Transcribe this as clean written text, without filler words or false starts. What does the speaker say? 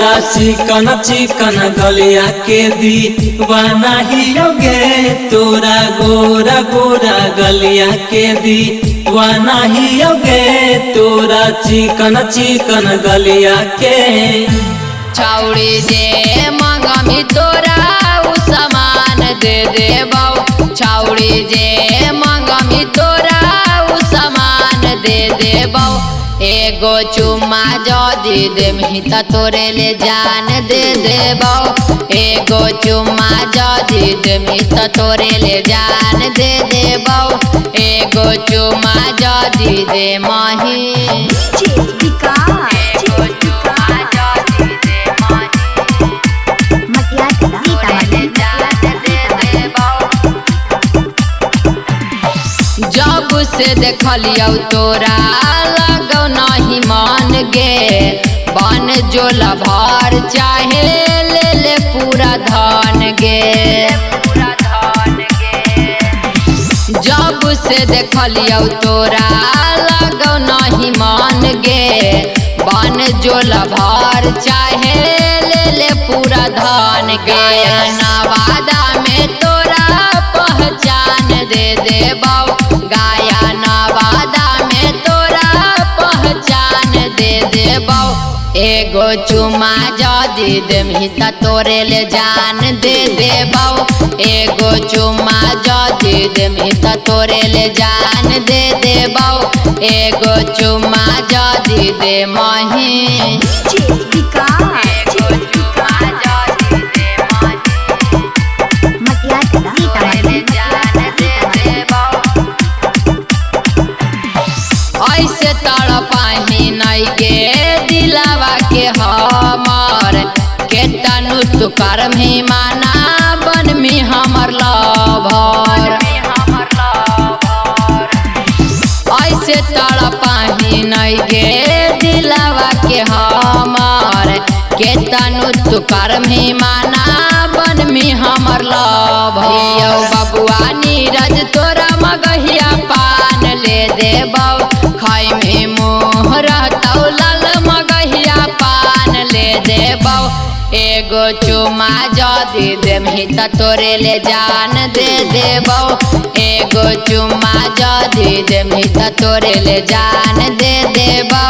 तोरा चिकन चिकन गलिया के दीवाना ही होगे तोरा गोरा गोरा गलिया के दीवाना ही होगे तोरा चिकन चिकन गलिया के छौड़ी जे मंगमी तोरा उ सामान दे देबौ छौड़ी जे मंगमी तोरा उ सामान दे देबौ एगो चुम्मा जदी देमहि त तोरे ले जान दे देबौ एगो चुम्मा जदी देमहि त तोरे ले जान दे देबौ एगो चुम्मा जदी देमहि जब से देखलियौ तोरा लगौ नहीं मन गे बन जोला भर चाहे ले ले पूरा धन गे जब से देखलियौ तोरा लगौ नहीं मन गे बन जोला भर चाहे ले ले पूरा धन गे नवादा में तोरा पहचान दे देबौ गाया नवादा में तोरा पहचान दे देबौ एगो चुम्मा जदी देमहि त तोरे ले जान दे देबौ एगो चुम्मा जदी देमहि त तोरे ले जान दे देबौ एगो चुम्मा जदी देमहि ऐसे तड़पाही नहीं गे दिलावा के हमर के तनु तू करमी माना बनमी हमर लभर ऐसे तड़पाही नहीं गे दिलावा के हमर के तनु तू करमी माना बनमी हमर लभर बबुआ नीरज तोरा मगहिया पान ले देबौ खाई में मुँह रहतौ लाल मगहिया पान ले देबौ एगो चुम्मा जदी देमहि त तोरे ले जान दे देबौ एगो चुम्मा जदी देमहि त तोरे ले जान दे देबौ